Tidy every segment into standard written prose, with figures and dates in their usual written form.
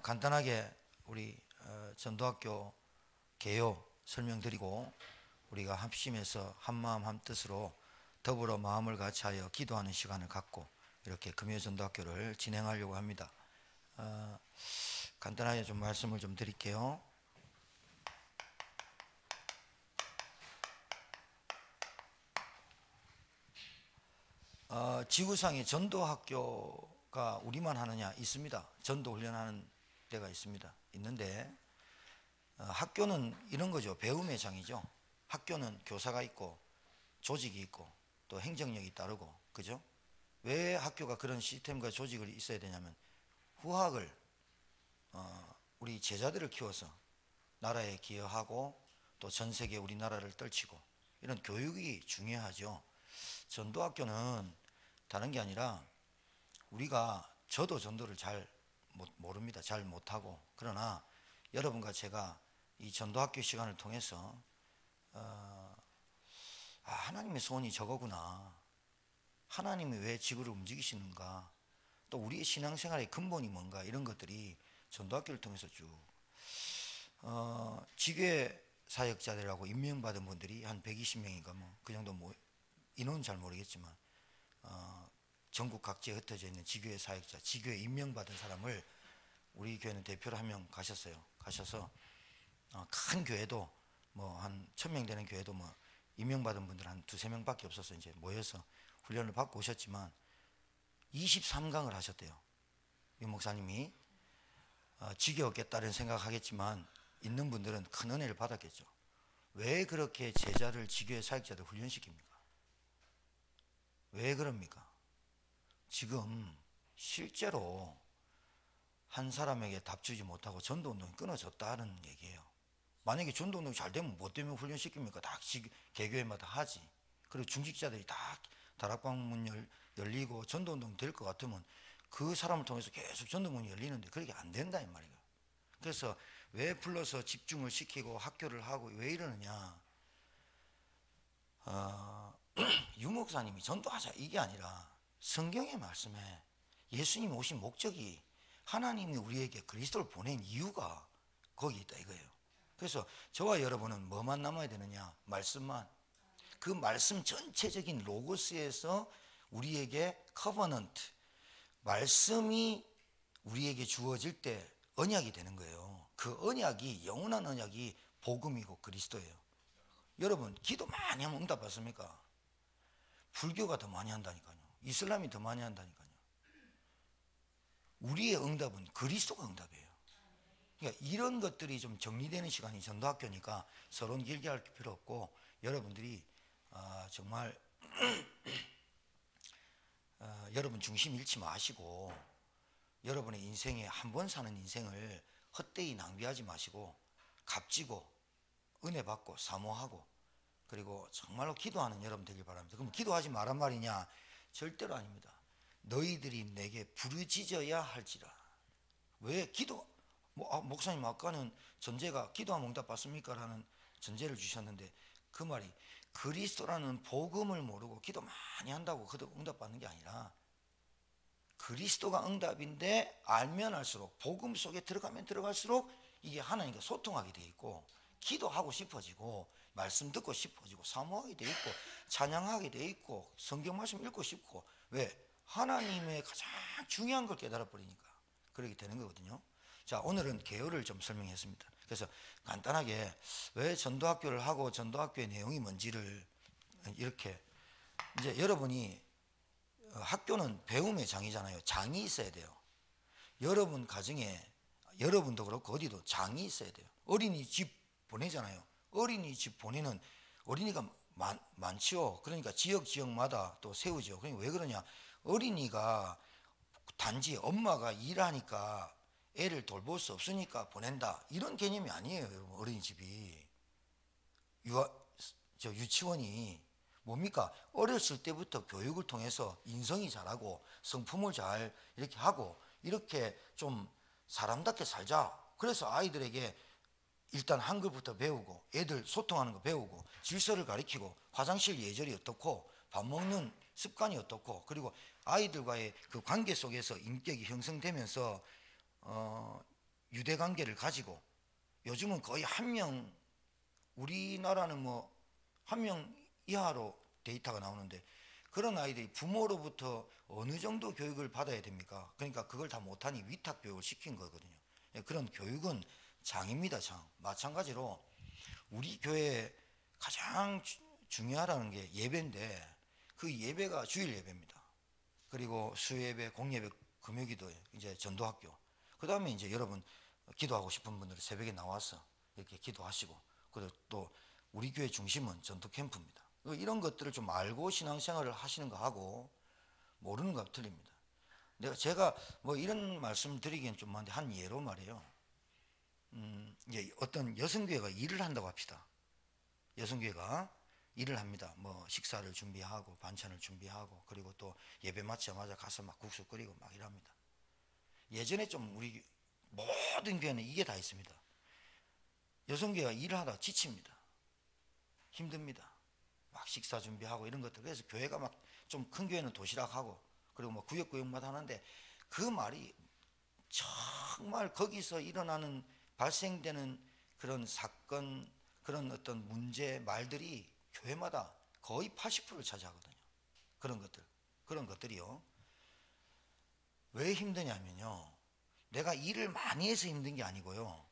간단하게 우리 전도학교 개요 설명드리고 우리가 합심해서 한마음 한뜻으로 더불어 마음을 같이하여 기도하는 시간을 갖고 이렇게 금요전도학교를 진행하려고 합니다. 간단하게 좀 말씀을 좀 드릴게요. 지구상에 전도학교가 우리만 하느냐? 있습니다. 전도 훈련하는 데가 있습니다. 있는데 학교는 이런 거죠. 배움의 장이죠. 학교는 교사가 있고 조직이 있고 또 행정력이 따르고, 그죠? 왜 학교가 그런 시스템과 조직을 있어야 되냐면 후학을 우리 제자들을 키워서 나라에 기여하고 또 전 세계 우리나라를 떨치고 이런 교육이 중요하죠. 전도학교는 다른 게 아니라 우리가 저도 전도를 잘 모릅니다. 잘 못하고. 그러나 여러분과 제가 이 전도학교 시간을 통해서 하나님의 소원이 저거구나, 하나님이 왜 지구를 움직이시는가, 또 우리의 신앙생활의 근본이 뭔가, 이런 것들이 전도학교를 통해서 쭉 지교회 사역자들하고 임명받은 분들이 한 120명인가 뭐 그 정도, 뭐 인원은 잘 모르겠지만 전국 각지에 흩어져 있는 지교회 사역자, 지교회 임명받은 사람을 우리 교회는 대표로 한 명 가셔서 큰 교회도 뭐 한 1000명 되는 교회도 뭐 임명받은 분들 한 2~3명밖에 없어서 이제 모여서 훈련을 받고 오셨지만 23강을 하셨대요. 유 목사님이 지겨웠겠다는 생각하겠지만 있는 분들은 큰 은혜를 받았겠죠. 왜 그렇게 제자를 지교회 사역자들 훈련시킵니까? 왜 그럽니까? 지금 실제로 한 사람에게 답 주지 못하고 전도운동이 끊어졌다는 얘기예요. 만약에 전도운동이 잘 되면 뭐 때문에 훈련시킵니까? 다 개교회마다 하지. 그리고 중직자들이 다 다락방문 열리고 전도운동이 될 것 같으면 그 사람을 통해서 계속 전도문이 열리는데 그렇게 안 된다 이 말이에요. 그래서 왜 불러서 집중을 시키고 학교를 하고 왜 이러느냐, 유 목사님이 전도하자 이게 아니라 성경의 말씀에 예수님이 오신 목적이, 하나님이 우리에게 그리스도를 보낸 이유가 거기 있다 이거예요. 그래서 저와 여러분은 뭐만 남아야 되느냐? 말씀만. 그 말씀 전체적인 로고스에서 우리에게 커버넌트, 말씀이 우리에게 주어질 때 언약이 되는 거예요. 그 언약이, 영원한 언약이 복음이고 그리스도예요. 여러분 기도 많이 하면 응답 받습니까? 불교가 더 많이 한다니까요. 이슬람이 더 많이 한다니까요. 우리의 응답은 그리스도가 응답이에요. 그러니까 이런 것들이 좀 정리되는 시간이 전도학교니까 서로는 길게 할 필요 없고 여러분들이 정말 여러분 중심 잃지 마시고 여러분의 인생에 한 번 사는 인생을 헛되이 낭비하지 마시고 값지고 은혜 받고 사모하고 그리고 정말로 기도하는 여러분 되길 바랍니다. 그럼 기도하지 말란 말이냐? 절대로 아닙니다. 너희들이 내게 부르짖어야 할지라. 왜 기도? 목사님 아까는 전제가 기도하면 응답 받습니까? 라는 전제를 주셨는데 그 말이 그리스도라는 복음을 모르고 기도 많이 한다고 응답 받는 게 아니라 그리스도가 응답인데 알면 알수록, 복음 속에 들어가면 들어갈수록 이게 하나님과 소통하게 돼 있고 기도하고 싶어지고 말씀 듣고 싶어지고 사모하게 돼 있고 찬양하게 돼 있고 성경 말씀 읽고 싶고, 왜? 하나님의 가장 중요한 걸 깨달아 버리니까 그렇게 되는 거거든요. 자, 오늘은 개요를 좀 설명했습니다. 그래서 간단하게 왜 전도학교를 하고 전도학교의 내용이 뭔지를 이렇게, 이제 여러분이 학교는 배움의 장이잖아요. 장이 있어야 돼요. 여러분 가정에, 여러분도 그렇고 어디도 장이 있어야 돼요. 어린이집 보내잖아요. 어린이집 보내는 어린이가 많지요. 그러니까 지역마다 또 세우죠. 그러니까 왜 그러냐? 어린이가 단지 엄마가 일하니까 애를 돌볼 수 없으니까 보낸다, 이런 개념이 아니에요. 여러분, 어린이집이, 유치원이 뭡니까? 어렸을 때부터 교육을 통해서 인성이 자라고 성품을 잘 이렇게 하고 이렇게 좀 사람답게 살자. 그래서 아이들에게 일단 한글부터 배우고 애들 소통하는 거 배우고 질서를 가르치고 화장실 예절이 어떻고 밥 먹는 습관이 어떻고, 그리고 아이들과의 그 관계 속에서 인격이 형성되면서 유대 관계를 가지고, 요즘은 거의 한 명, 우리나라는 뭐 한 명 이하로 데이터가 나오는데, 그런 아이들이 부모로부터 어느 정도 교육을 받아야 됩니까? 그러니까 그걸 다 못하니 위탁 교육을 시킨 거거든요. 그런 교육은 장입니다, 장. 마찬가지로 우리 교회에 가장 중요하다는 게 예배인데, 그 예배가 주일 예배입니다. 그리고 수예배, 공예배, 금요기도, 이제 전도학교. 그 다음에 이제 여러분 기도하고 싶은 분들은 새벽에 나와서 이렇게 기도하시고, 그리고 또 우리 교회 중심은 전도 캠프입니다. 이런 것들을 좀 알고 신앙생활을 하시는 거 하고 모르는 거하고 틀립니다. 제가 뭐 이런 말씀 드리기엔 좀 많은데, 한 예로 말이에요. 이제 어떤 여성교회가 일을 한다고 합시다. 여성교회가 일을 합니다. 뭐 식사를 준비하고 반찬을 준비하고, 그리고 또 예배 마치자마자 가서 막 국수 끓이고 막 일합니다. 예전에 좀 우리 모든 교회는 이게 다 있습니다. 여성교회가 일을 하다가 지칩니다. 힘듭니다. 막 식사 준비하고 이런 것들. 그래서 교회가 막 좀 큰 교회는 도시락하고, 그리고 뭐 구역구역마다 하는데, 그 말이 정말 거기서 일어나는 발생되는 그런 사건, 그런 어떤 문제 말들이 교회마다 거의 80%를 차지하거든요. 그런 것들이요. 왜 힘드냐면요, 내가 일을 많이 해서 힘든 게 아니고요,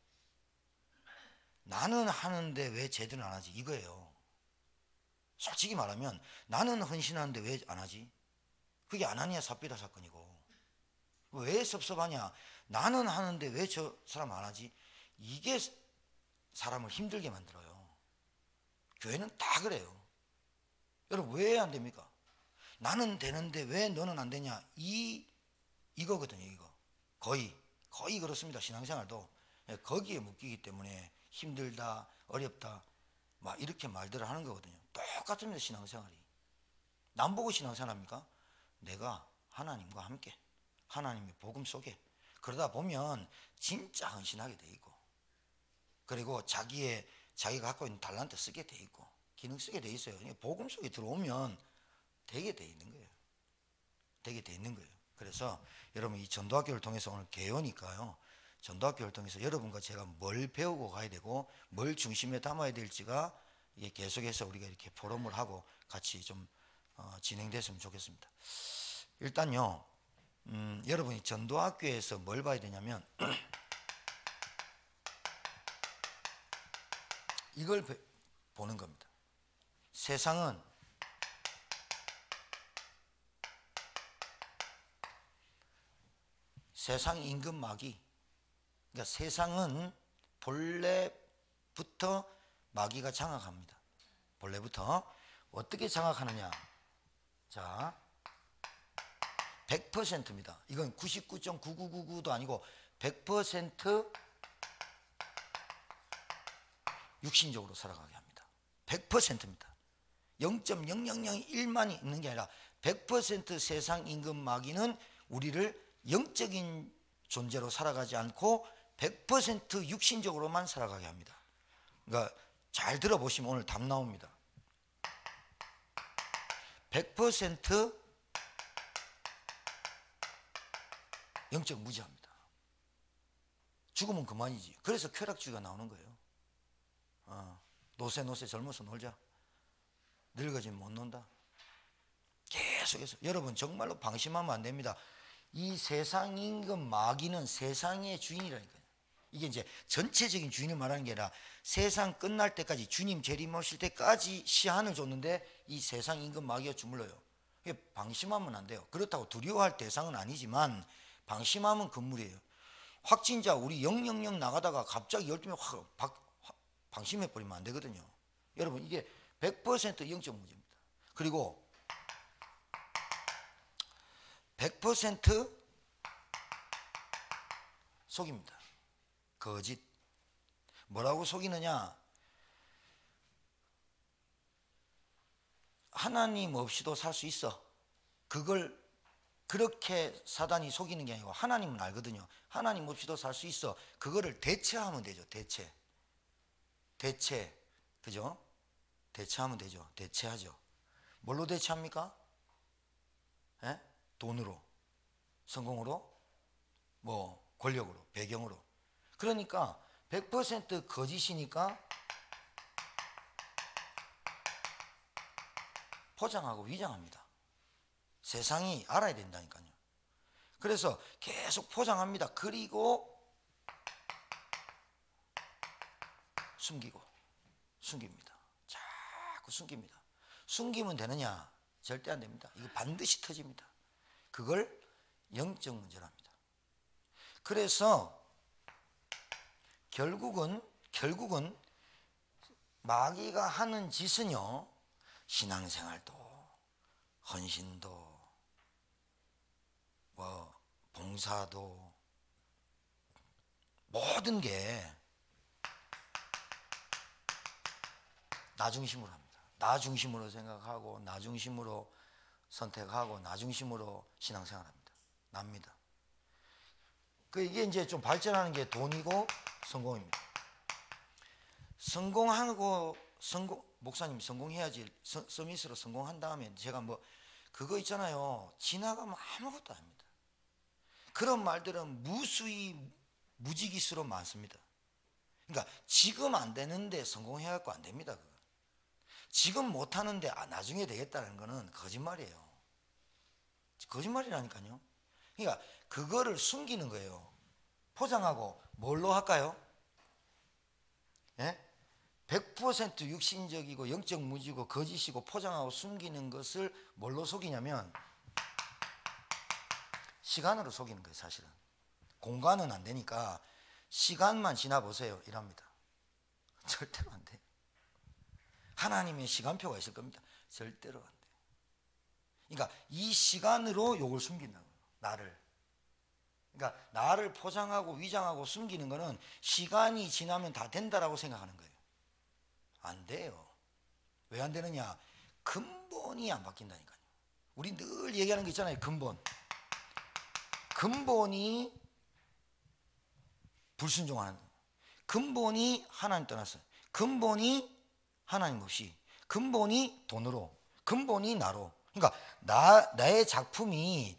나는 하는데 왜 쟤들은 안 하지, 이거예요. 솔직히 말하면 나는 헌신하는데 왜 안 하지? 그게 아나니아 삽비라 사건이고, 왜 섭섭하냐, 나는 하는데 왜 저 사람 안 하지? 이게 사람을 힘들게 만들어요. 교회는 다 그래요. 여러분 왜 안 됩니까? 나는 되는데 왜 너는 안 되냐, 이거거든요. 이거 거의 그렇습니다. 신앙생활도 거기에 묶이기 때문에 힘들다, 어렵다, 막 이렇게 말들을 하는 거거든요. 똑같습니다. 신앙생활이. 남 보고 신앙생활합니까? 내가 하나님과 함께 하나님의 복음 속에, 그러다 보면 진짜 헌신하게 돼 있고, 그리고 자기가 갖고 있는 달란트 쓰게 돼 있고, 기능 쓰게 돼 있어요. 복음 속에 들어오면 되게 돼 있는 거예요. 되게 돼 있는 거예요. 그래서 여러분, 이 전도학교를 통해서, 오늘 개요니까요, 전도학교를 통해서 여러분과 제가 뭘 배우고 가야 되고 뭘 중심에 담아야 될지가, 이게 계속해서 우리가 이렇게 포럼을 하고 같이 좀 진행됐으면 좋겠습니다. 일단요, 여러분이 전도학교에서 뭘 봐야 되냐면 이걸 보는 겁니다. 세상 임금 마귀, 그러니까 세상은 본래부터 마귀가 장악합니다. 본래부터 어떻게 장악하느냐? 자, 100%입니다. 이건 99.9999도 아니고 100% 육신적으로 살아가게 합니다. 100%입니다. 0.0001만이 있는 게 아니라 100% 세상 임금 마귀는 우리를 영적인 존재로 살아가지 않고 100% 육신적으로만 살아가게 합니다. 그러니까 잘 들어보시면 오늘 답 나옵니다. 100% 영적 무지합니다. 죽으면 그만이지. 그래서 쾌락주의가 나오는 거예요. 노세 젊어서 놀자. 늙어지면 못 논다. 계속해서 여러분 정말로 방심하면 안 됩니다. 이 세상 임금 마귀는 세상의 주인이라니까요. 이게 이제 전체적인 주인을 말하는 게 아니라 세상 끝날 때까지, 주님 재림 오실 때까지 시한을 줬는데 이 세상 임금 마귀가 주물러요. 이게 방심하면 안 돼요. 그렇다고 두려워할 대상은 아니지만 방심하면 금물이에요. 확진자 우리 000 나가다가 갑자기 12명 확 방심해버리면 안 되거든요. 여러분 이게 100% 영적 문제입니다. 그리고 100% 속입니다. 거짓. 뭐라고 속이느냐? 하나님 없이도 살 수 있어. 그걸 그렇게 사단이 속이는 게 아니고 하나님은 알거든요. 하나님 없이도 살 수 있어. 그거를 대체하면 되죠. 대체. 그죠? 대체하면 되죠. 대체하죠. 뭘로 대체합니까? 예? 돈으로, 성공으로, 뭐 권력으로, 배경으로. 그러니까 100% 거짓이니까 포장하고 위장합니다. 세상이 알아야 된다니까요. 그래서 계속 포장합니다. 그리고 숨깁니다. 자꾸 숨깁니다. 숨기면 되느냐? 절대 안 됩니다. 이거 반드시 터집니다. 그걸 영적 문제랍니다. 그래서 결국은 마귀가 하는 짓은요, 신앙생활도 헌신도 뭐 봉사도 모든 게 나 중심으로 합니다. 나 중심으로 생각하고 나 중심으로 선택하고 나 중심으로 신앙생활합니다. 납니다. 이게 이제 좀 발전하는 게 돈이고 성공입니다. 목사님 성공해야지, 서밋으로 성공한 다음에 제가 뭐 그거 있잖아요. 지나가면 아무것도 아닙니다. 그런 말들은 무수히 무지기수로 많습니다. 그러니까 지금 안 되는데 성공해갖고 안 됩니다. 그거. 지금 못하는데 나중에 되겠다는 거는 거짓말이에요. 거짓말이라니까요. 그러니까 그거를 숨기는 거예요. 포장하고 뭘로 할까요? 예? 100% 육신적이고 영적 무지고 거짓이고 포장하고 숨기는 것을 뭘로 속이냐면 시간으로 속이는 거예요. 사실은 공간은 안 되니까 시간만 지나보세요 이랍니다. 절대로 안 돼요. 하나님의 시간표가 있을 겁니다. 절대로 안 돼요. 그러니까 이 시간으로 요걸 숨긴다고요. 나를. 그러니까 나를 포장하고 위장하고 숨기는 거는 시간이 지나면 다 된다라고 생각하는 거예요. 안 돼요. 왜 안 되느냐? 근본이 안 바뀐다니까요. 우리 늘 얘기하는 거 있잖아요. 근본이 불순종하는 거예요. 근본이 하나님 떠났어요. 근본이 하나님 없이, 근본이 돈으로, 근본이 나로. 그러니까 내 작품이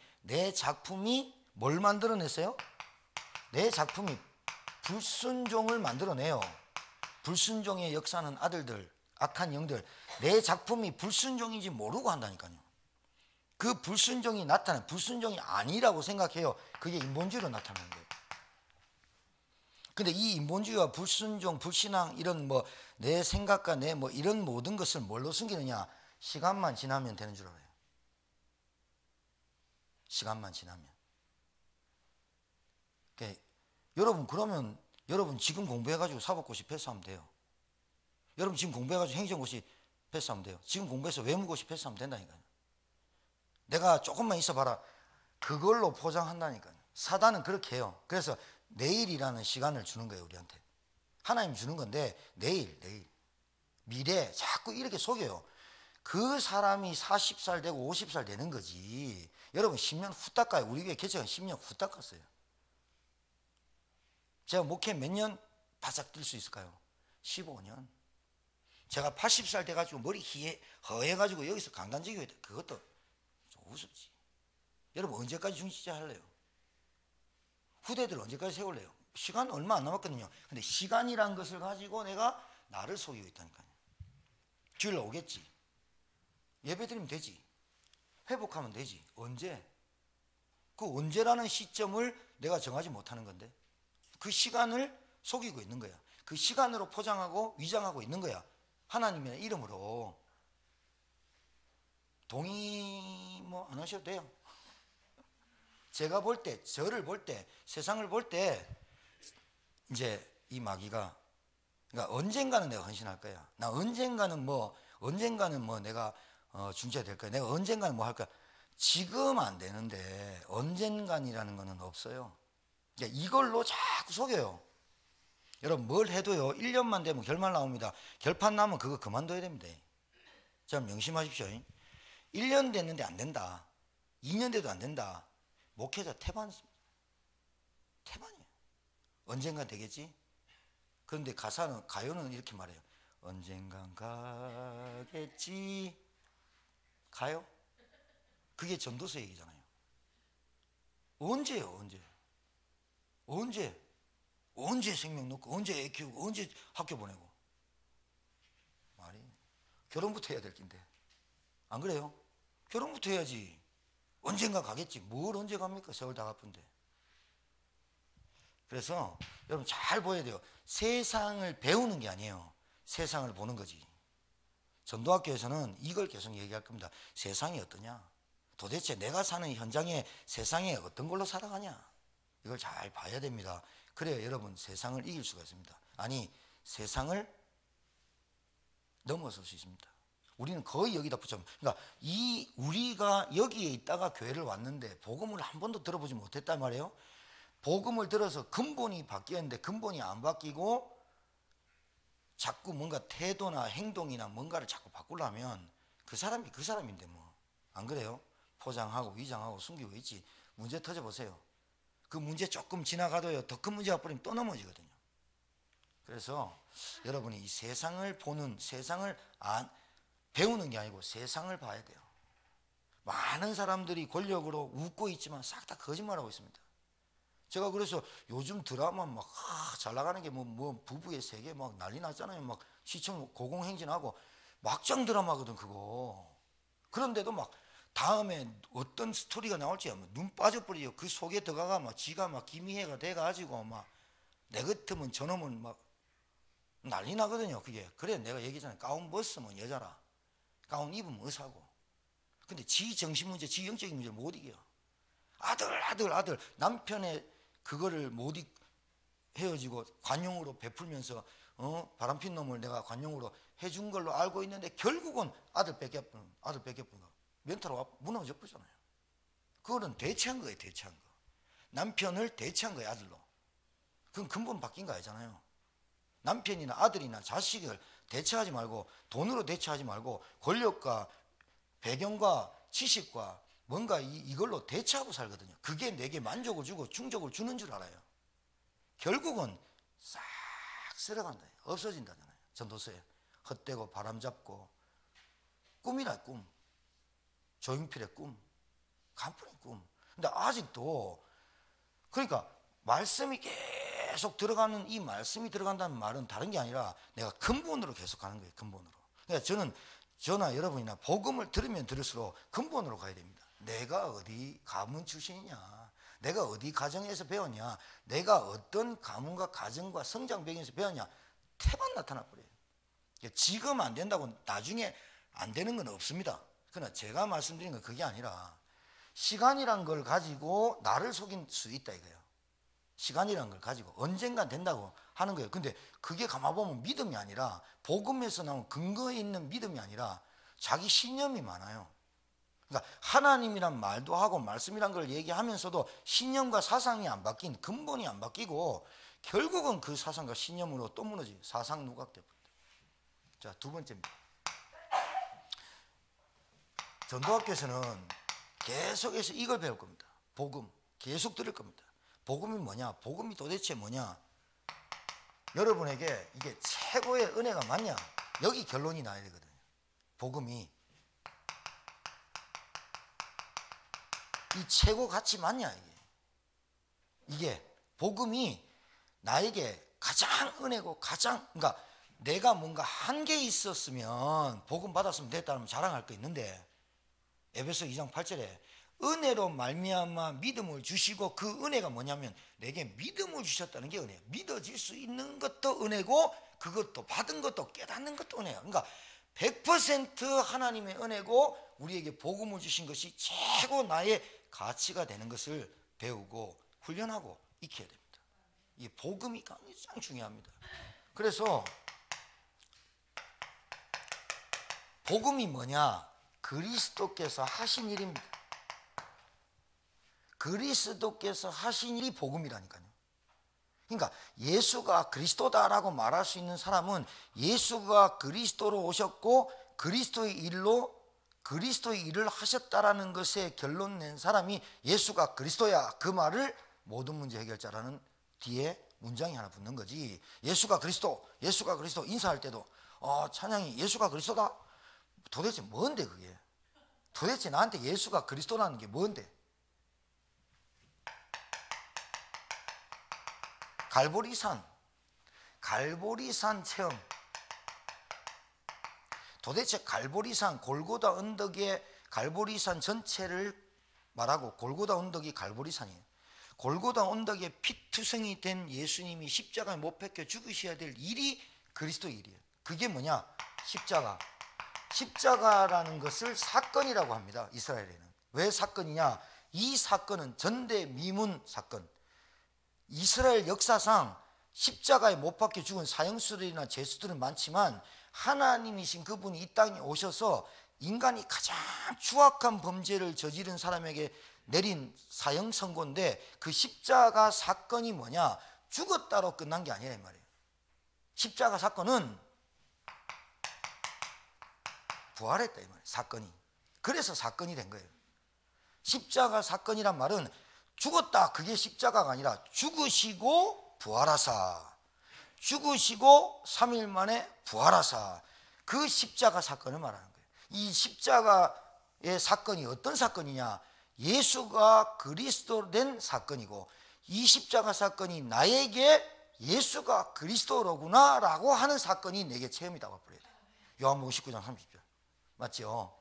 뭘 만들어냈어요? 내 작품이 불순종을 만들어내요. 불순종의 역사는 아들들, 악한 영들. 내 작품이 불순종인지 모르고 한다니까요. 그 불순종이 불순종이 아니라고 생각해요. 그게 인본주의로 나타나는 거예요. 근데 이 인본주의와 불순종, 불신앙, 이런 뭐 내 생각과 내 뭐 이런 모든 것을 뭘로 숨기느냐? 시간만 지나면 되는 줄 알아요. 시간만 지나면. 그러면 여러분 지금 공부해가지고 사법고시 패스하면 돼요. 여러분 지금 공부해가지고 행정고시 패스하면 돼요. 지금 공부해서 외무고시 패스하면 된다니까요. 내가 조금만 있어봐라. 그걸로 포장한다니까요. 사단은 그렇게 해요. 그래서 내일이라는 시간을 주는 거예요. 우리한테. 하나님 주는 건데 내일 미래 자꾸 이렇게 속여요. 그 사람이 40살 되고 50살 되는 거지. 여러분 10년 후딱 가요. 우리 교회 개척은 10년 후딱 갔어요. 제가 목회 몇 년 바싹 뛸 수 있을까요? 15년. 제가 80살 돼가지고 머리 허해가지고 여기서 강단지교회 그것도 좀 우습지. 여러분 언제까지 중지자 할래요? 후대들 언제까지 세울래요? 시간 얼마 안 남았거든요. 근데 시간이란 것을 가지고 내가 나를 속이고 있다니까요. 주일 오겠지. 예배 드리면 되지. 회복하면 되지. 언제? 그 언제라는 시점을 내가 정하지 못하는 건데 그 시간을 속이고 있는 거야. 그 시간으로 포장하고 위장하고 있는 거야. 하나님의 이름으로. 동의 뭐 안 하셔도 돼요. 제가 볼 때, 저를 볼 때, 세상을 볼 때 이제 이 마귀가 그러니까 언젠가는 내가 헌신할 거야. 나 언젠가는 뭐 내가 중재가 될 거야. 내가 언젠가는 뭐 할 거야. 지금 안 되는데 언젠간이라는 거는 없어요. 이걸로 자꾸 속여요. 여러분 뭘 해도요 1년만 되면 결말 나옵니다. 결판 나면 그거 그만둬야 됩니다. 자 명심하십시오. 1년 됐는데 안 된다. 2년 돼도 안 된다. 목회자 태반이에요. 언젠간 되겠지. 그런데 가요는 이렇게 말해요. 언젠간 가겠지. 가요? 그게 전도서 얘기잖아요. 언제요? 언제? 언제 생명 놓고 언제 애 키우고 언제 학교 보내고. 말이 결혼부터 해야 될 낀데 안 그래요? 결혼부터 해야지. 언젠가 가겠지. 뭘 언제 갑니까? 세월 다 갚은데. 그래서 여러분 잘 보여야 돼요. 세상을 배우는 게 아니에요. 세상을 보는 거지. 전도학교에서는 이걸 계속 얘기할 겁니다. 세상이 어떠냐? 도대체 내가 사는 현장에 세상에 어떤 걸로 살아가냐? 이걸 잘 봐야 됩니다. 그래야 여러분 세상을 이길 수가 있습니다. 아니, 세상을 넘어설 수 있습니다. 우리는 거의 여기다 붙잡니다. 그러니까 우리가 여기에 있다가 교회를 왔는데 복음을 한 번도 들어보지 못했단 말이에요. 복음을 들어서 근본이 바뀌었는데 근본이 안 바뀌고 자꾸 뭔가 태도나 행동이나 뭔가를 자꾸 바꾸려면 그 사람이 그 사람인데 뭐. 안 그래요? 포장하고 위장하고 숨기고 있지. 문제 터져보세요. 그 문제 조금 지나가도요, 더 큰 문제가 뿌리면 또 넘어지거든요. 그래서 여러분이 이 세상을 보는, 세상을 배우는 게 아니고 세상을 봐야 돼요. 많은 사람들이 권력으로 웃고 있지만 싹 다 거짓말하고 있습니다. 제가 그래서 요즘 드라마 막 잘 나가는 게 뭐 부부의 세계 막 난리 났잖아요. 막 시청 고공행진하고 막장 드라마거든 그거. 그런데도 막 다음에 어떤 스토리가 나올지 눈 빠져버리죠. 그 속에 들어가가 막 지가 막 기미해가 돼가지고 막 내 같으면 저놈은 막 난리 나거든요. 그게. 그래 내가 얘기했잖아요. 가운 벗으면 여자라. 가운 입으면 의사고. 근데 지 정신 문제, 지 영적인 문제를 못 이겨. 아들 남편의 그거를 못 헤어지고 관용으로 베풀면서 바람핀 놈을 내가 관용으로 해준 걸로 알고 있는데 결국은 아들 뺏겨버린 거 면타로 무너져 버리잖아요. 그거는 대체한 거예요. 대체한 거. 남편을 대체한 거예요. 아들로. 그건 근본 바뀐 거 아니잖아요. 남편이나 아들이나 자식을 대체하지 말고 돈으로 대체하지 말고 권력과 배경과 지식과 뭔가 이걸로 대체하고 살거든요. 그게 내게 만족을 주고 충족을 주는 줄 알아요. 결국은 싹 쓸어간다. 없어진다잖아요. 전도서에. 헛되고 바람잡고 꿈이나 꿈. 조용필의 꿈. 간풀의 꿈. 근데 아직도 그러니까 말씀이 계속 들어가는 이 말씀이 들어간다는 말은 다른 게 아니라 내가 근본으로 계속 가는 거예요. 근본으로. 그러니까 저나 여러분이나 복음을 들으면 들을수록 근본으로 가야 됩니다. 내가 어디 가문 출신이냐, 내가 어디 가정에서 배웠냐, 내가 어떤 가문과 가정과 성장 배경에서 배웠냐, 태반 나타나 버려요. 지금 안 된다고 나중에 안 되는 건 없습니다. 그러나 제가 말씀드린 건 그게 아니라 시간이란 걸 가지고 나를 속일 수 있다 이거예요. 시간이란 걸 가지고 언젠간 된다고 하는 거예요. 근데 그게 가만보면 믿음이 아니라 복음에서 나온 근거에 있는 믿음이 아니라 자기 신념이 많아요. 그러니까 하나님이란 말도 하고 말씀이란 걸 얘기하면서도 신념과 사상이 안 바뀐, 근본이 안 바뀌고 결국은 그 사상과 신념으로 또 무너지 사상 누각돼버립니다. 자, 두 번째입니다. 전도학교에서는 계속해서 이걸 배울 겁니다. 복음 계속 들을 겁니다. 복음이 뭐냐? 복음이 도대체 뭐냐? 여러분에게 이게 최고의 은혜가 맞냐? 여기 결론이 나야 되거든요. 복음이 이 최고 가치 맞냐? 이게 복음이 나에게 가장 은혜고 가장, 그러니까 내가 뭔가 한계 있었으면 복음 받았으면 됐다면 자랑할 거 있는데 에베소 2장 8절에 은혜로 말미암아 믿음을 주시고 그 은혜가 뭐냐면 내게 믿음을 주셨다는 게 은혜예요. 믿어질 수 있는 것도 은혜고 그것도 받은 것도 깨닫는 것도 은혜예요. 그러니까 100% 하나님의 은혜고 우리에게 복음을 주신 것이 최고 나의 가치가 되는 것을 배우고 훈련하고 익혀야 됩니다. 이 복음이 가장 중요합니다. 그래서 복음이 뭐냐? 그리스도께서 하신 일입니다. 그리스도께서 하신 일이 복음이라니까요. 그러니까 예수가 그리스도다라고 말할 수 있는 사람은 예수가 그리스도로 오셨고 그리스도의 일을 하셨다라는 것에 결론 낸 사람이 예수가 그리스도야, 그 말을 모든 문제 해결자라는 뒤에 문장이 하나 붙는 거지. 예수가 그리스도 인사할 때도 찬양이 예수가 그리스도다. 도대체 뭔데 그게? 도대체 나한테 예수가 그리스도라는 게 뭔데? 갈보리산 체험. 도대체 갈보리산, 골고다 언덕의 갈보리산 전체를 말하고 골고다 언덕이 갈보리산이에요. 골고다 언덕에 피투성이 된 예수님이 십자가에 못 박혀 죽으셔야 될 일이 그리스도의 일이에요. 그게 뭐냐? 십자가라는 것을 사건이라고 합니다. 이스라엘에는. 왜 사건이냐? 이 사건은 전대미문 사건. 이스라엘 역사상 십자가에 못 박혀 죽은 사형수들이나 죄수들은 많지만 하나님이신 그분이 이 땅에 오셔서 인간이 가장 추악한 범죄를 저지른 사람에게 내린 사형 선고인데, 그 십자가 사건이 뭐냐? 죽었다로 끝난 게 아니라 이 말이에요. 십자가 사건은 부활했다 이 말이에요. 사건이. 그래서 사건이 된 거예요. 십자가 사건이란 말은 죽었다, 그게 십자가가 아니라 죽으시고 부활하사, 죽으시고 3일 만에 부활하사, 그 십자가 사건을 말하는 거예요. 이 십자가의 사건이 어떤 사건이냐? 예수가 그리스도 된 사건이고, 이 십자가 사건이 나에게 예수가 그리스도로구나 라고 하는 사건이 내게 체험이라고 불러야 돼요. 요한복음 19장 30절 맞죠?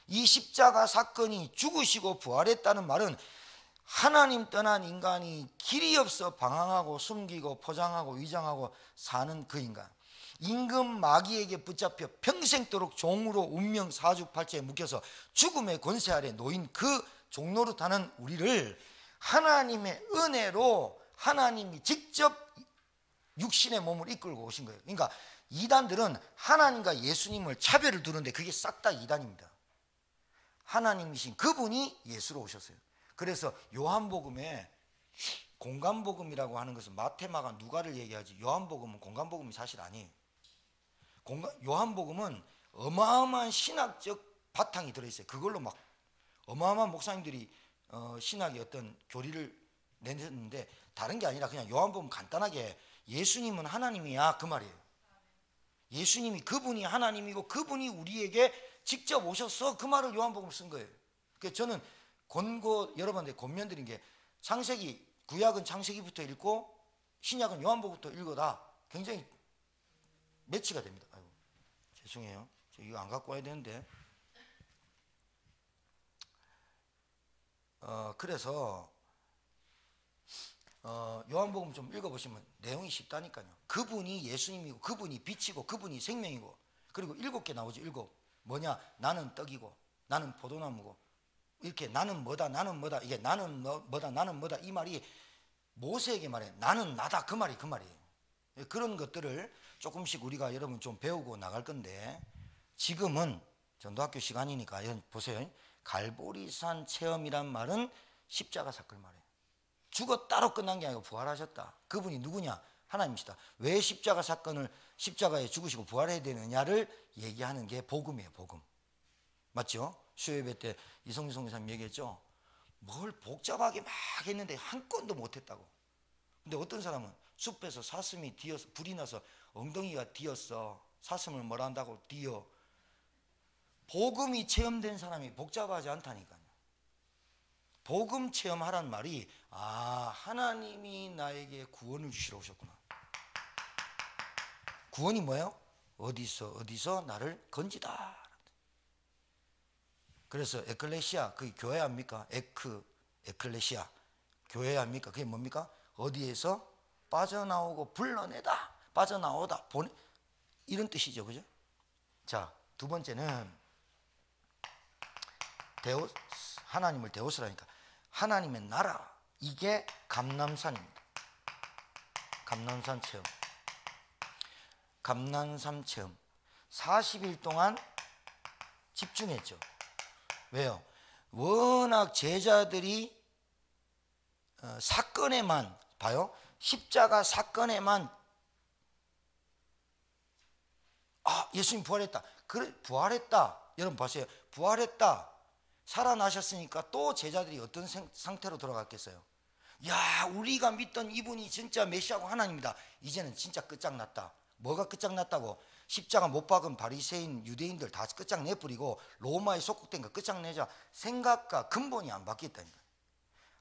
이 십자가 사건이 죽으시고 부활했다는 말은 하나님 떠난 인간이 길이 없어 방황하고 숨기고 포장하고 위장하고 사는 그 인간, 임금 마귀에게 붙잡혀 평생도록 종으로 운명 사주팔자에 묶여서 죽음의 권세 아래 놓인 그 종노릇하는 우리를 하나님의 은혜로 하나님이 직접 육신의 몸을 이끌고 오신 거예요. 그러니까 이단들은 하나님과 예수님을 차별을 두는데 그게 싹 다 이단입니다. 하나님이신 그분이 예수로 오셨어요. 그래서 요한복음에 공간복음이라고 하는 것은 마태마가 누가를 얘기하지, 요한복음은 공간복음이 사실 아니에요. 요한복음은 어마어마한 신학적 바탕이 들어있어요. 그걸로 막 어마어마한 목사님들이 신학의 어떤 교리를 내셨는데, 다른 게 아니라 그냥 요한복음 간단하게 예수님은 하나님이야 그 말이에요. 예수님이 그분이 하나님이고 그분이 우리에게 직접 오셔서 그 말을 요한복음을 쓴 거예요. 그래서 저는 여러분한테 권면드린 게, 창세기, 구약은 창세기부터 읽고 신약은 요한복음부터 읽어다 굉장히 매치가 됩니다. 아이고, 죄송해요. 저 이거 안 갖고 와야 되는데. 그래서 요한복음 좀 읽어보시면 내용이 쉽다니까요. 그분이 예수님이고 그분이 빛이고 그분이 생명이고, 그리고 7개 나오죠. 7. 뭐냐? 나는 떡이고 나는 포도나무고, 이렇게 나는 뭐다 이게 나는 뭐다 나는 뭐다 이 말이 모세에게 말해 나는 나다 그 말이에요. 그런 것들을 조금씩 우리가 여러분 좀 배우고 나갈 건데, 지금은 전도학교 시간이니까 보세요. 갈보리산 체험이란 말은 십자가 사건을 말해요. 죽었다로 끝난 게 아니고 부활하셨다. 그분이 누구냐? 하나님이시다. 왜 십자가 사건을 십자가에 죽으시고 부활해야 되느냐를 얘기하는 게 복음이에요. 복음. 맞죠? 수요예배 때 이성주 선교사님 얘기했죠. 뭘 복잡하게 막 했는데 한 건도 못했다고. 근데 어떤 사람은 숲에서 사슴이 뒤어서 불이 나서 엉덩이가 뒤었어. 사슴을 뭐라 한다고 뒤어. 복음이 체험된 사람이 복잡하지 않다니까요. 복음 체험하란 말이, 하나님이 나에게 구원을 주시러 오셨구나. 구원이 뭐예요? 어디서 나를 건지다. 그래서 에클레시아, 그게 교회 아닙니까? 에클레시아 교회 아닙니까? 그게 뭡니까? 어디에서 빠져나오고 불러내다, 빠져나오다, 이런 뜻이죠. 그죠? 자, 두 번째는 하나님을 데우스라니까 하나님의 나라, 이게 감람산입니다. 감람산 체험. 감람산 체험 40일 동안 집중했죠. 왜요? 워낙 제자들이 사건에만 봐요. 십자가 사건에만 예수님 부활했다. 그래, 부활했다. 여러분 보세요. 부활했다. 살아나셨으니까 또 제자들이 어떤 상태로 돌아갔겠어요? 야, 우리가 믿던 이분이 진짜 메시아고 하나님이다. 이제는 진짜 끝장났다. 뭐가 끝장났다고? 십자가 못 박은 바리새인 유대인들 다 끝장내버리고 로마에 속국된 거 끝장내자 생각과 근본이 안 바뀌었다니까.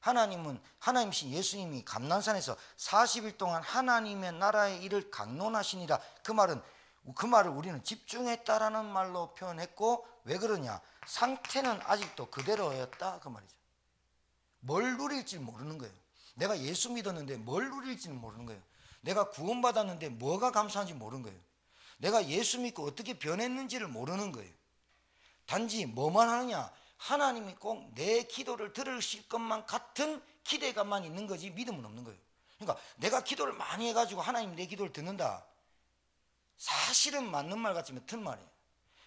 하나님이신 예수님이 감난산에서 40일 동안 하나님의 나라의 일을 강론하시니라. 그 말을 우리는 집중했다라는 말로 표현했고, 왜 그러냐? 상태는 아직도 그대로였다 그 말이죠. 뭘 누릴지 모르는 거예요. 내가 예수 믿었는데 뭘 누릴지는 모르는 거예요. 내가 구원받았는데 뭐가 감사한지 모르는 거예요. 내가 예수 믿고 어떻게 변했는지를 모르는 거예요. 단지 뭐만 하느냐? 하나님이 꼭 내 기도를 들으실 것만 같은 기대감만 있는 거지 믿음은 없는 거예요. 그러니까 내가 기도를 많이 해가지고 하나님 내 기도를 듣는다, 사실은 맞는 말 같지만 틀린 말이에요.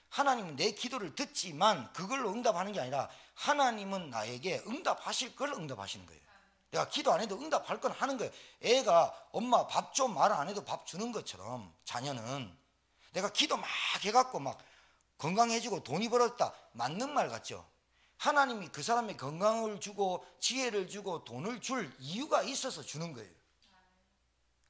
하나님은 내 기도를 듣지만 그걸로 응답하는 게 아니라 하나님은 나에게 응답하실 걸 응답하시는 거예요. 내가 기도 안 해도 응답할 건 하는 거예요. 애가 엄마 밥 좀 말 안 해도 밥 주는 것처럼 자녀는 내가 기도 막 해갖고 막 건강해지고 돈이 벌었다, 맞는 말 같죠? 하나님이 그 사람의 건강을 주고 지혜를 주고 돈을 줄 이유가 있어서 주는 거예요.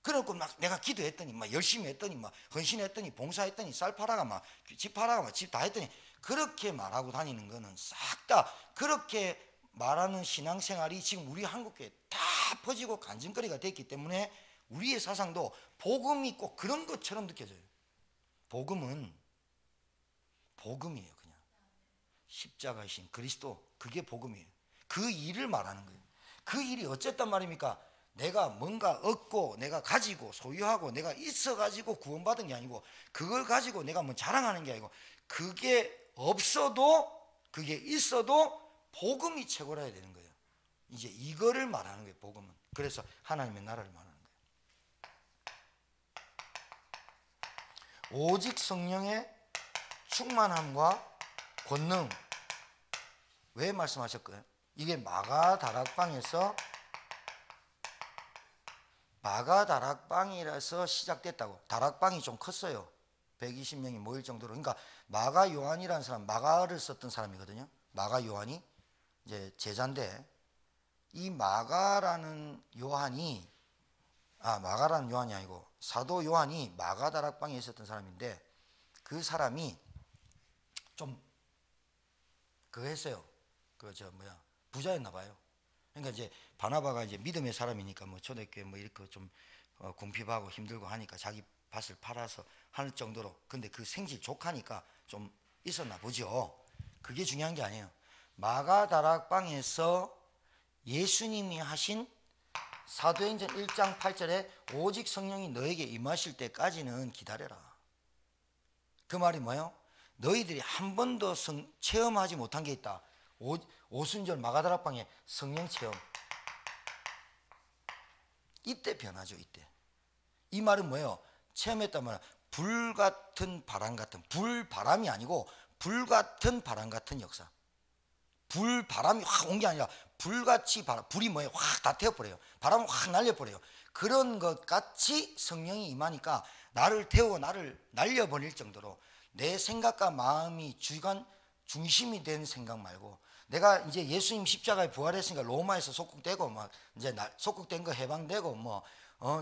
그래갖고 막 내가 기도했더니 막 열심히 했더니 막 헌신했더니 봉사했더니 쌀 팔아가 막 집 팔아가 막 집 다 했더니, 그렇게 말하고 다니는 거는 싹 다 그렇게 말하는 신앙생활이 지금 우리 한국교회에 다 퍼지고 간증거리가 됐기 때문에 우리의 사상도 복음이 꼭 그런 것처럼 느껴져요. 복음은 복음이에요. 그냥 십자가이신 그리스도, 그게 복음이에요. 그 일을 말하는 거예요. 그 일이 어쨌단 말입니까? 내가 뭔가 얻고 내가 가지고 소유하고 내가 있어가지고 구원받은 게 아니고, 그걸 가지고 내가 뭐 자랑하는 게 아니고, 그게 없어도 그게 있어도 복음이 최고라야 되는 거예요. 이제 이거를 말하는 거예요, 복음은. 그래서 하나님의 나라를 말하는 거예요. 오직 성령의 충만함과 권능. 왜 말씀하셨고요? 이게 마가다락방이라서 시작됐다고. 다락방이 좀 컸어요. 120명이 모일 정도로. 그러니까 마가 요한이라는 사람, 마가를 썼던 사람이거든요. 마가 요한이 이제 제자인데, 이 마가라는 요한이 아니고 사도 요한이 마가다락방에 있었던 사람인데, 그 사람이 좀 그거 했어요. 부자였나 봐요. 그러니까 이제 바나바가 이제 믿음의 사람이니까 뭐 초대교회 뭐 이렇게 좀 궁핍하고 힘들고 하니까 자기 밭을 팔아서 할 정도로, 근데 그 생질 족하니까 좀 있었나 보죠. 그게 중요한 게 아니에요. 마가다락방에서 예수님이 하신 사도행전 1장 8절에 오직 성령이 너에게 임하실 때까지는 기다려라. 그 말이 뭐예요? 너희들이 한 번도 체험하지 못한 게 있다. 오순절 마가다락방에 성령 체험. 이때 변하죠. 이때. 이 말은 뭐예요? 체험했단 말은 불같은 바람 같은, 불바람이 아니고 불같은 바람 같은 역사. 불바람이 확 온 게 아니라 불같이 불이 뭐예요? 확 다 태워버려요. 바람을 확 날려버려요. 그런 것 같이 성령이 임하니까 나를 태우고 나를 날려버릴 정도로 내 생각과 마음이 중심이 된 생각 말고, 내가 이제 예수님 십자가에 부활했으니까 로마에서 속국되고 막 이제 속국된 거 해방되고 뭐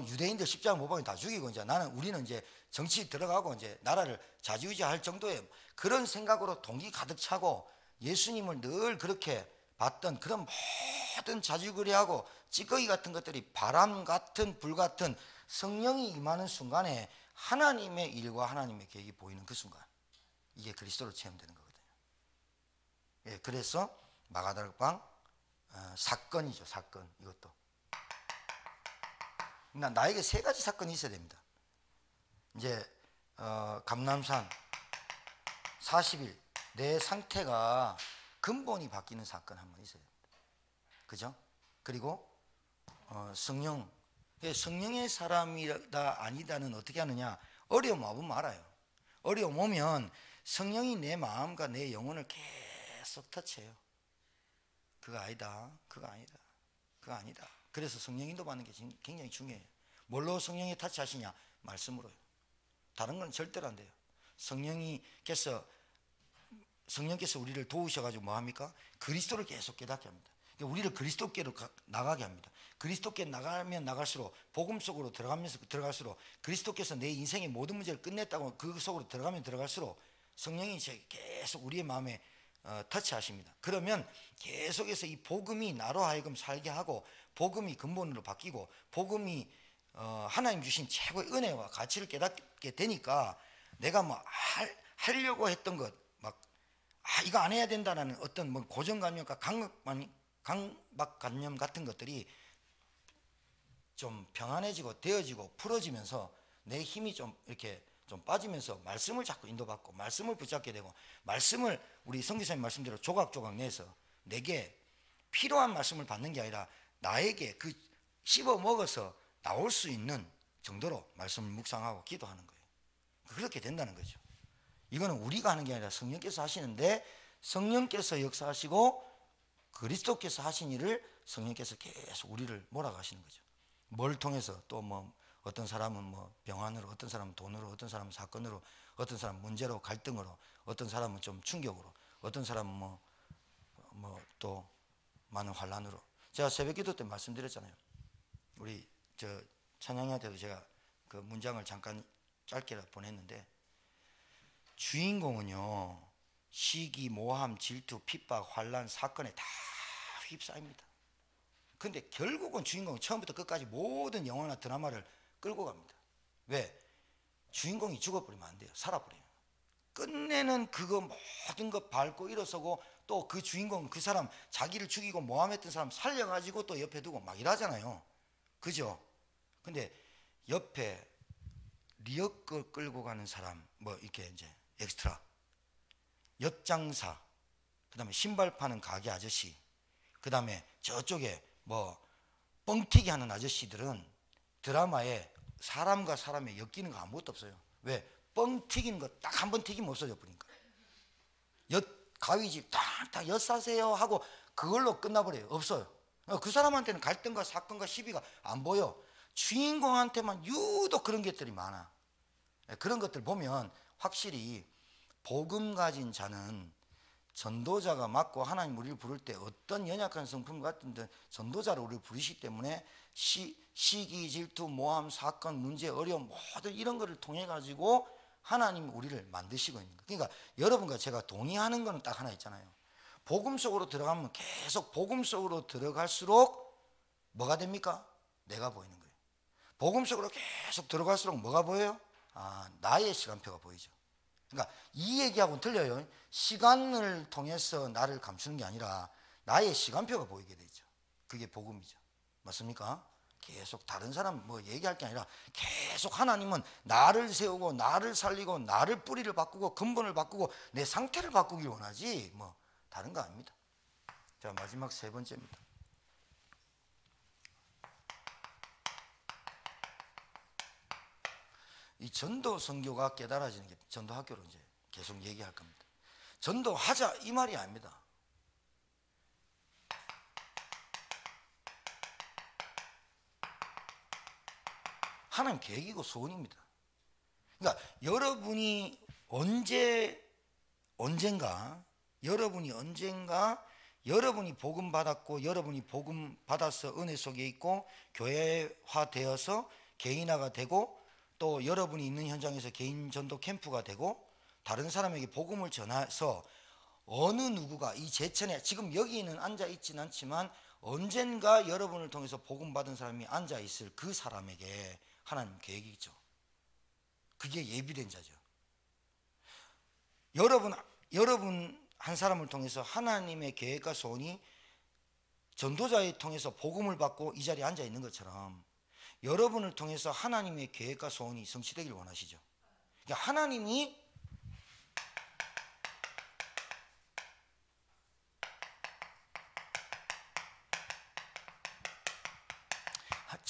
유대인들 십자가 못 박으면 다 죽이고 이제 우리는 이제 정치 들어가고 이제 나라를 좌지우지할 정도의 그런 생각으로 동기 가득 차고, 예수님을 늘 그렇게 봤던 그런 모든 자주거리하고 찌꺼기 같은 것들이 바람 같은 불 같은 성령이 임하는 순간에 하나님의 일과 하나님의 계획이 보이는 그 순간, 이게 그리스도로 체험되는 거거든요. 예, 그래서 마가다락방 사건이죠. 사건. 이것도 나에게 세 가지 사건이 있어야 됩니다. 이제 감람산 40일 내 상태가 근본이 바뀌는 사건 한 번 있어야 됩니다. 그죠? 그리고 성령의 사람이다 아니다는 어떻게 하느냐? 어려움 와보면 알아요. 어려움 오면 성령이 내 마음과 내 영혼을 계속 터치해요. 그거 아니다, 그거 아니다, 그거 아니다. 그래서 성령 인도 받는 게 굉장히 중요해요. 뭘로 성령이 터치하시냐? 말씀으로요. 다른 건 절대로 안 돼요. 성령께서 우리를 도우셔가지고 뭐 합니까? 그리스도를 계속 깨닫게 합니다. 우리를 그리스도께로 나가게 합니다. 그리스도께 나가면 나갈수록, 복음 속으로 들어갈수록, 그리스도께서 내 인생의 모든 문제를 끝냈다고 그 속으로 들어가면 들어갈수록 성령이 계속 우리의 마음에 터치하십니다. 그러면 계속해서 이 복음이 나로 하여금 살게 하고 복음이 근본으로 바뀌고 복음이 하나님 주신 최고의 은혜와 가치를 깨닫게 되니까 내가 뭐 하려고 했던 것 막 이거 안 해야 된다는 어떤 뭐 고정관념과 강박관념 같은 것들이 좀 평안해지고 되어지고 풀어지면서 내 힘이 좀 이렇게 좀 빠지면서 말씀을 자꾸 인도받고 말씀을 붙잡게 되고 말씀을 우리 선교사님 말씀대로 조각조각 내서 내게 필요한 말씀을 받는 게 아니라 나에게 그 씹어 먹어서 나올 수 있는 정도로 말씀을 묵상하고 기도하는 거예요. 그렇게 된다는 거죠. 이거는 우리가 하는 게 아니라 성령께서 하시는데 성령께서 역사하시고 그리스도께서 하신 일을 성령께서 계속 우리를 몰아가시는 거죠. 뭘 통해서 또 뭐 어떤 사람은 뭐 병환으로, 어떤 사람은 돈으로, 어떤 사람은 사건으로, 어떤 사람은 문제로, 갈등으로, 어떤 사람은 좀 충격으로, 어떤 사람은 뭐 또 많은 환란으로. 제가 새벽기도 때 말씀드렸잖아요. 우리 저 찬양이한테도 제가 그 문장을 잠깐 짧게 보냈는데 주인공은요 시기, 모함, 질투, 핍박, 환란, 사건에 다 휩싸입니다. 근데 결국은 주인공은 처음부터 끝까지 모든 영화나 드라마를 끌고 갑니다. 왜? 주인공이 죽어버리면 안 돼요. 살아버려요. 끝내는 그거 모든 거 밟고 일어서고 또 그 주인공 그 사람 자기를 죽이고 모함했던 사람 살려가지고 또 옆에 두고 막 이러잖아요. 그죠? 근데 옆에 리어커 끌고 가는 사람 뭐 이렇게 이제 엑스트라 엿장사 그 다음에 신발 파는 가게 아저씨 그 다음에 저쪽에 뭐 뻥튀기 하는 아저씨들은 드라마에 사람과 사람의 엮이는 거 아무것도 없어요. 왜? 뻥 튀기는 거 딱 한 번 튀기면 없어져 버리니까. 가위집 탁탁 엿 사세요 하고 그걸로 끝나버려요. 없어요. 그 사람한테는 갈등과 사건과 시비가 안 보여. 주인공한테만 유독 그런 것들이 많아. 그런 것들 보면 확실히 복음 가진 자는 전도자가 맞고 하나님 우리를 부를 때 어떤 연약한 성품 같은 데 전도자를 우리를 부르시기 때문에 시기, 질투, 모함, 사건, 문제, 어려움 모든 이런 거를 통해 가지고 하나님이 우리를 만드시고 있는 거예요. 그러니까 여러분과 제가 동의하는 거는 딱 하나 있잖아요. 복음 속으로 들어가면 계속 복음 속으로 들어갈수록 뭐가 됩니까? 내가 보이는 거예요. 복음 속으로 계속 들어갈수록 뭐가 보여요? 나의 시간표가 보이죠. 그러니까 이 얘기하고는 틀려요. 시간을 통해서 나를 감추는 게 아니라 나의 시간표가 보이게 되죠. 그게 복음이죠. 맞습니까? 계속 다른 사람 뭐 얘기할 게 아니라 계속 하나님은 나를 세우고 나를 살리고 나를 뿌리를 바꾸고 근본을 바꾸고 내 상태를 바꾸길 원하지 뭐 다른 거 아닙니다. 자, 마지막 세 번째입니다. 이 전도 선교가 깨달아지는 게 전도 학교로 이제 계속 얘기할 겁니다. 전도하자 이 말이 아닙니다. 하나님 계획이고 소원입니다. 그러니까 여러분이 언젠가 여러분이 복음 받았고 여러분이 복음 받아서 은혜 속에 있고 교회화 되어서 개인화가 되고 또 여러분이 있는 현장에서 개인 전도 캠프가 되고 다른 사람에게 복음을 전해서 어느 누구가 이 제천에 지금 여기는 앉아 있지는 않지만 언젠가 여러분을 통해서 복음 받은 사람이 앉아 있을 그 사람에게 하나님 계획이 있죠. 그게 예비된 자죠. 여러분 한 사람을 통해서 하나님의 계획과 소원이 전도자를 통해서 복음을 받고 이 자리에 앉아 있는 것처럼 여러분을 통해서 하나님의 계획과 소원이 성취되길 원하시죠. 그러니까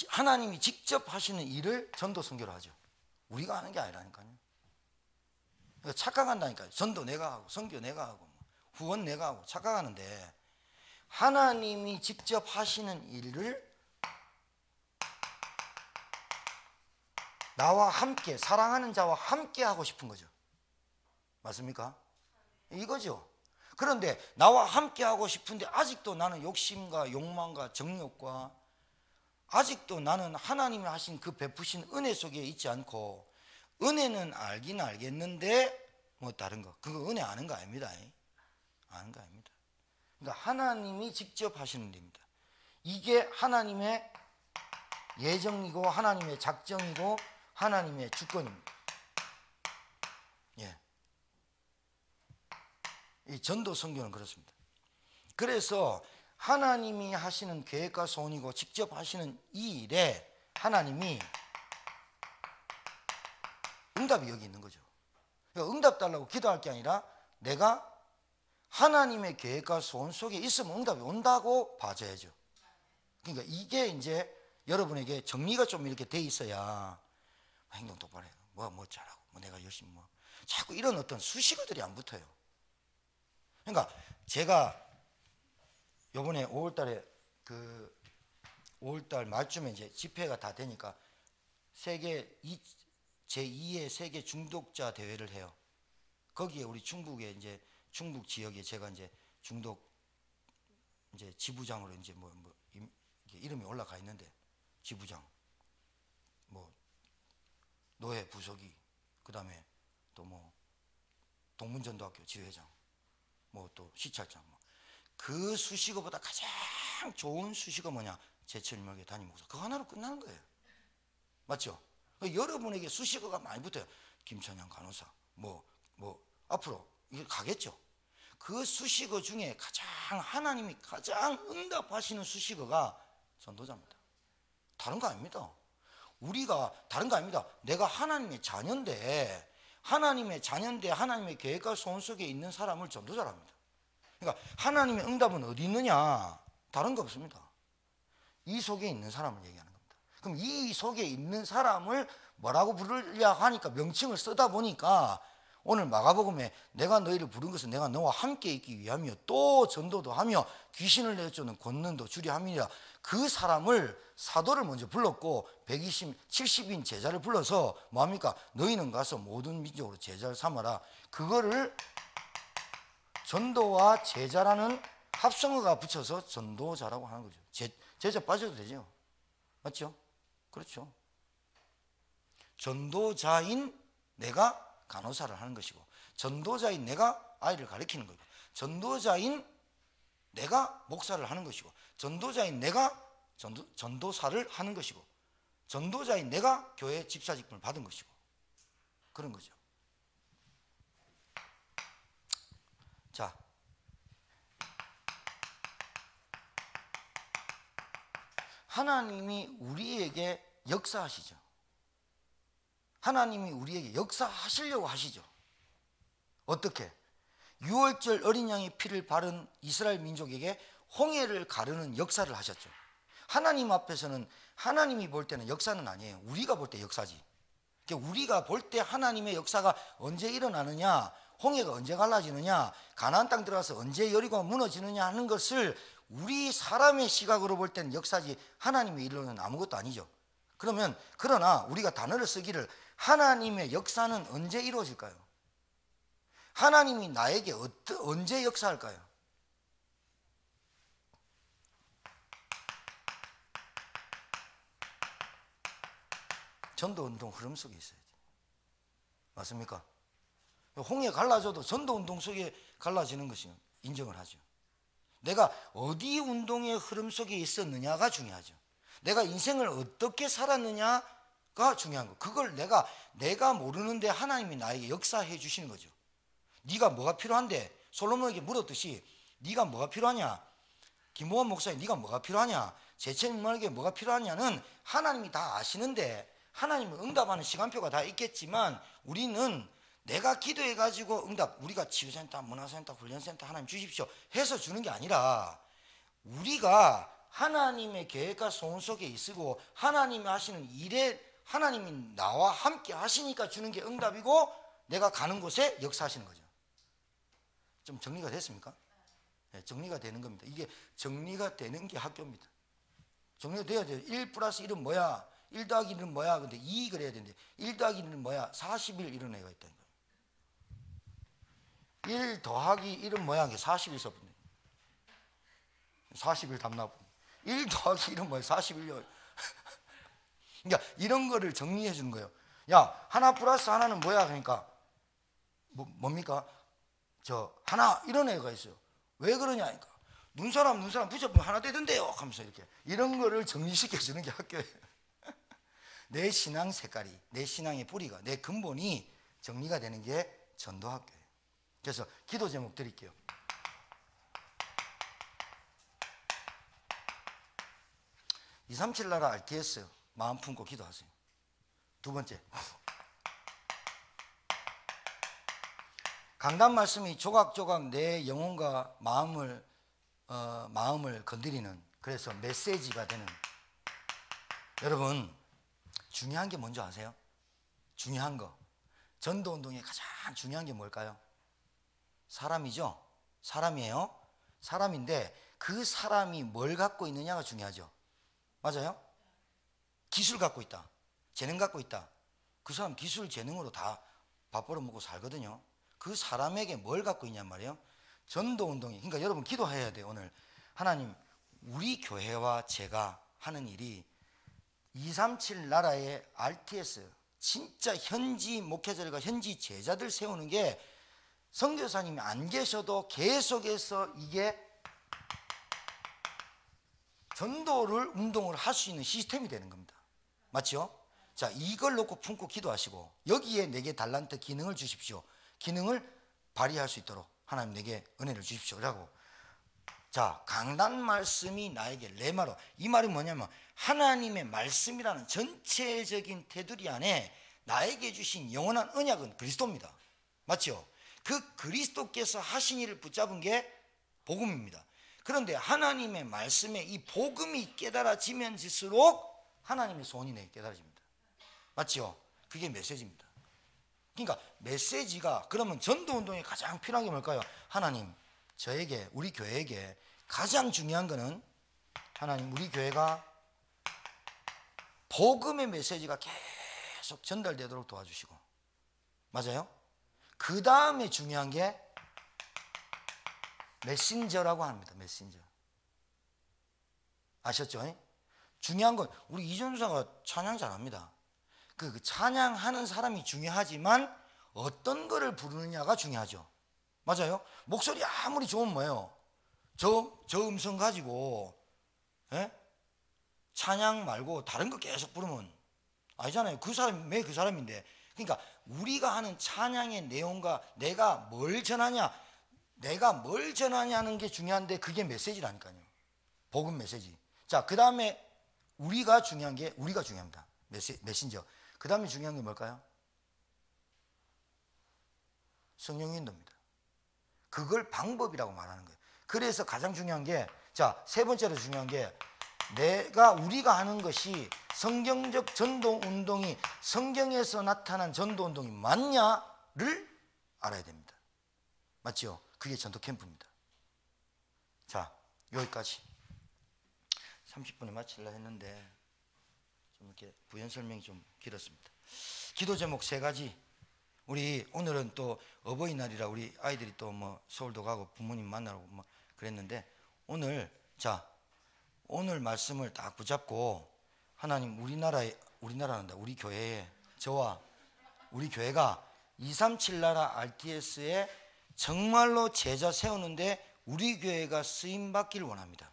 하나님이 직접 하시는 일을 전도 선교로 하죠. 우리가 하는 게 아니라니까요. 그러니까 착각한다니까요. 전도 내가 하고 선교 내가 하고 후원 내가 하고 착각하는데 하나님이 직접 하시는 일을 나와 함께 사랑하는 자와 함께 하고 싶은 거죠. 맞습니까? 이거죠. 그런데 나와 함께 하고 싶은데 아직도 나는 욕심과 욕망과 정욕과 아직도 나는 하나님이 하신 그 베푸신 은혜 속에 있지 않고 은혜는 알긴 알겠는데 뭐 다른 거 그거 은혜 아는 거 아닙니다. 아는 거 아닙니다. 그러니까 하나님이 직접 하시는 일입니다. 이게 하나님의 예정이고 하나님의 작정이고 하나님의 주권입니다. 예. 이 전도 선교는 그렇습니다. 그래서 하나님이 하시는 계획과 소원이고 직접 하시는 이 일에 하나님이 응답이 여기 있는 거죠. 그러니까 응답 달라고 기도할 게 아니라 내가 하나님의 계획과 소원 속에 있으면 응답이 온다고 봐줘야죠. 그러니까 이게 이제 여러분에게 정리가 좀 이렇게 돼 있어야 행동 똑바로 해요. 뭐 잘하고 뭐 내가 열심히 뭐 자꾸 이런 어떤 수식어들이 안 붙어요. 그러니까 제가 요번에 5월달에 그 5월달 말쯤에 이제 집회가 다 되니까 제2의 세계 중독자 대회를 해요. 거기에 우리 중북에 이제 중북 지역에 제가 이제 중독 이제 지부장으로 이제 이름이 올라가 있는데 지부장, 뭐 노회 부서기, 그다음에 또 뭐 동문전도학교 지회장, 뭐 또 시찰장, 그 수식어보다 가장 좋은 수식어 뭐냐? 제천일목의 담임 목사. 그거 하나로 끝나는 거예요. 맞죠? 여러분에게 수식어가 많이 붙어요. 김천양 간호사, 뭐 앞으로 이게 가겠죠. 그 수식어 중에 가장 하나님이 가장 응답하시는 수식어가 전도자입니다. 다른 거 아닙니다. 우리가 다른 거 아닙니다. 내가 하나님의 자녀인데 하나님의 계획과 소원 속에 있는 사람을 전도자랍니다. 그러니까 하나님의 응답은 어디 있느냐? 다른 거 없습니다. 이 속에 있는 사람을 얘기하는 겁니다. 그럼 이 속에 있는 사람을 뭐라고 부르려 하니까 명칭을 쓰다 보니까 오늘 마가복음에 내가 너희를 부른 것은 내가 너와 함께 있기 위함이요 또 전도도 하며 귀신을 내쫓는 권능도 주리 함이라. 그 사람을 사도를 먼저 불렀고 70인 제자를 불러서 뭐합니까? 너희는 가서 모든 민족으로 제자를 삼아라. 그거를 전도와 제자라는 합성어가 붙여서 전도자라고 하는 거죠. 제자 빠져도 되죠. 맞죠? 그렇죠. 전도자인 내가 간호사를 하는 것이고, 전도자인 내가 아이를 가르치는 거고, 전도자인 내가 목사를 하는 것이고, 전도자인 내가 전도사를 하는 것이고, 전도자인 내가 교회 집사직분을 받은 것이고, 그런 거죠. 자, 하나님이 우리에게 역사하시죠. 하나님이 우리에게 역사하시려고 하시죠. 어떻게? 6월절 어린 양의 피를 바른 이스라엘 민족에게 홍해를 가르는 역사를 하셨죠. 하나님 앞에서는 하나님이 볼 때는 역사는 아니에요. 우리가 볼 때 역사지. 우리가 볼 때 하나님의 역사가 언제 일어나느냐, 홍해가 언제 갈라지느냐, 가나안 땅 들어가서 언제 여리고가 무너지느냐 하는 것을 우리 사람의 시각으로 볼 때는 역사지 하나님의 일로는 아무것도 아니죠. 그러나 우리가 단어를 쓰기를 하나님의 역사는 언제 이루어질까요? 하나님이 나에게 언제 역사할까요? 전도운동 흐름 속에 있어야 돼요. 맞습니까? 홍해 갈라져도 전도운동 속에 갈라지는 것이 인정을 하죠. 내가 어디 운동의 흐름 속에 있었느냐가 중요하죠. 내가 인생을 어떻게 살았느냐가 중요한 거. 그걸 내가 모르는데 하나님이 나에게 역사해 주시는 거죠. 네가 뭐가 필요한데, 솔로몬에게 물었듯이 네가 뭐가 필요하냐, 김보원 목사님 네가 뭐가 필요하냐, 제천인문에게 뭐가 필요하냐는 하나님이 다 아시는데, 하나님은 응답하는 시간표가 다 있겠지만 우리는 내가 기도해가지고 응답, 우리가 치유센터, 문화센터, 훈련센터 하나님 주십시오 해서 주는 게 아니라, 우리가 하나님의 계획과 소원 속에 있고 하나님이 하시는 일에 하나님이 나와 함께 하시니까 주는 게 응답이고, 내가 가는 곳에 역사하시는 거죠. 좀 정리가 됐습니까? 네, 정리가 되는 겁니다. 이게 정리가 되는 게 학교입니다. 정리가 돼야 돼요. 1 플러스 1은 뭐야? 1 더하기 1은 뭐야? 근데 2 그래야 되는데 1 더하기 1은 뭐야? 40일 이런 애가 있다는 거예요. 1 더하기 1은 뭐야? 40일 써보네. 40일 답나. 1 더하기 1은 뭐야? 41요. 그러니까 이런 거를 정리해 주는 거예요. 야, 하나 플러스 하나는 뭐야? 그러니까 뭡니까? 하나 이런 애가 있어요. 왜 그러냐니까 눈사람 붙여보면 하나 되던데요 하면서 이렇게 이런 거를 정리시켜주는 게 학교예요. 내 신앙 색깔이, 내 신앙의 뿌리가, 내 근본이 정리가 되는 게 전도학교예요. 그래서 기도 제목 드릴게요. 237 나라 RTS 마음 품고 기도하세요. 두 번째, 강단 말씀이 조각조각 내 영혼과 마음을 건드리는, 그래서 메시지가 되는. 여러분 중요한 게 뭔지 아세요? 중요한 거, 전도운동의 가장 중요한 게 뭘까요? 사람이죠. 사람이에요. 사람인데 그 사람이 뭘 갖고 있느냐가 중요하죠. 맞아요? 기술 갖고 있다, 재능 갖고 있다, 그 사람 기술 재능으로 다 밥 벌어먹고 살거든요. 그 사람에게 뭘 갖고 있냔 말이에요. 전도운동이, 그러니까 여러분 기도해야 돼요. 오늘 하나님, 우리 교회와 제가 하는 일이 237 나라의 RTS 진짜 현지 목회자들과 현지 제자들 세우는 게, 선교사님이 안 계셔도 계속해서 이게 전도를 운동을 할 수 있는 시스템이 되는 겁니다. 맞죠? 자, 이걸 놓고 품고 기도하시고, 여기에 내게 달란트 기능을 주십시오. 기능을 발휘할 수 있도록 하나님 내게 은혜를 주십시오. 라고. 자, 강단 말씀이 나에게 레마로, 이 말이 뭐냐면 하나님의 말씀이라는 전체적인 테두리 안에 나에게 주신 영원한 언약은 그리스도입니다. 맞죠? 그 그리스도께서 하신 일을 붙잡은 게 복음입니다. 그런데 하나님의 말씀에 이 복음이 깨달아지면 질수록 하나님의 소원이 내게 깨달아집니다. 맞죠? 그게 메시지입니다. 그러니까 메시지가, 그러면 전도운동에 가장 필요한 게 뭘까요? 하나님, 저에게, 우리 교회에게 가장 중요한 거는 하나님, 우리 교회가 복음의 메시지가 계속 전달되도록 도와주시고, 맞아요? 그 다음에 중요한 게 메신저라고 합니다. 메신저. 아셨죠? 중요한 건 우리 이전사가 찬양 잘합니다. 그 찬양하는 사람이 중요하지만 어떤 거를 부르느냐가 중요하죠. 맞아요? 목소리 아무리 좋으면 뭐예요? 저 음성 가지고 찬양 말고 다른 거 계속 부르면 아니잖아요. 그 사람이 왜 그 사람인데. 그러니까 우리가 하는 찬양의 내용과 내가 뭘 전하냐는 게 중요한데, 그게 메시지라니까요. 복음 메시지. 자, 그 다음에 우리가 중요합니다. 메신저. 그 다음에 중요한 게 뭘까요? 성령 인도입니다. 그걸 방법이라고 말하는 거예요. 그래서 가장 중요한 게, 자, 세 번째로 중요한 게, 우리가 하는 것이 성경적 전도운동이 성경에서 나타난 전도운동이 맞냐를 알아야 됩니다. 맞죠? 그게 전도 캠프입니다. 자, 여기까지 30분에 마치려 했는데 좀 이렇게 부연 설명이 좀 길었습니다. 기도 제목 3가지. 우리 오늘은 또 어버이날이라 우리 아이들이 또 뭐 서울도 가고 부모님 만나러 뭐 그랬는데, 오늘 말씀을 딱 붙잡고, 하나님, 우리 교회에, 저와 우리 교회가 237 나라 RTS에 정말로 제자 세우는데 우리 교회가 쓰임 받기를 원합니다.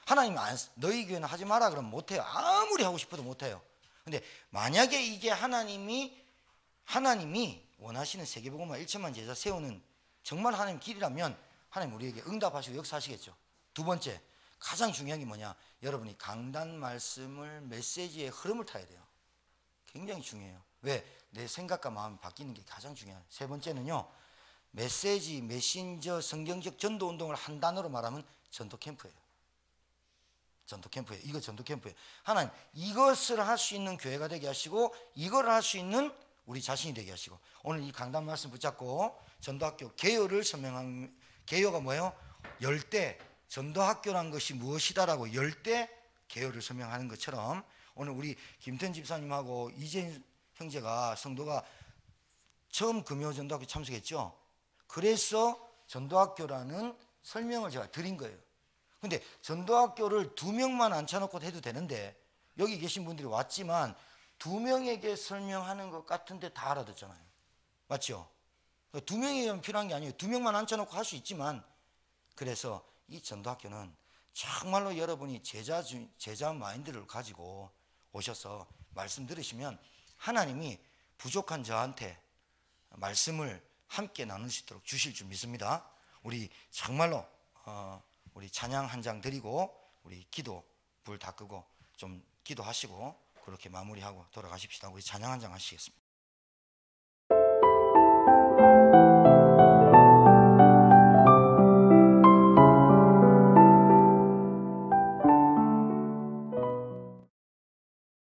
하나님, 너희 교회는 하지 마라 그러면 못해요. 아무리 하고 싶어도 못해요. 근데 만약에 이게 하나님이 원하시는 세계복음화 1천만 제자 세우는 정말 하나님 길이라면 하나님 우리에게 응답하시고 역사하시겠죠. 두 번째, 가장 중요한 게 뭐냐? 여러분이 강단 말씀을, 메시지의 흐름을 타야 돼요. 굉장히 중요해요. 왜? 내 생각과 마음이 바뀌는 게 가장 중요해요. 세 번째는요, 메시지, 메신저, 성경적 전도운동을 한 단어로 말하면 전도 캠프예요. 전도 캠프예요. 이거 전도 캠프예요. 하나님, 이것을 할 수 있는 교회가 되게 하시고, 이걸 할 수 있는 우리 자신이 되게 하시고, 오늘 이 강단 말씀 붙잡고 전도학교 개요를 설명한, 개요가 뭐예요? 열대, 전도학교란 것이 무엇이다라고 열대 개요를 설명하는 것처럼, 오늘 우리 김태현 집사님하고 이재인 형제가, 성도가 처음 금요 전도학교 참석했죠. 그래서 전도학교라는 설명을 제가 드린 거예요. 근데 전도학교를 2명만 앉혀놓고 해도 되는데, 여기 계신 분들이 왔지만 2명에게 설명하는 것 같은데 다 알아듣잖아요. 맞죠? 두 명이면 필요한 게 아니에요. 두 명만 앉혀놓고 할 수 있지만, 그래서 이 전도학교는 정말로 여러분이 제자 마인드를 가지고 오셔서 말씀 들으시면 하나님이 부족한 저한테 말씀을 함께 나눌 수 있도록 주실 줄 믿습니다. 우리 정말로 우리 찬양 한 장 드리고 우리 기도 불 다 끄고 좀 기도하시고 그렇게 마무리하고 돌아가십시다. 우리 찬양 한 장 하시겠습니다.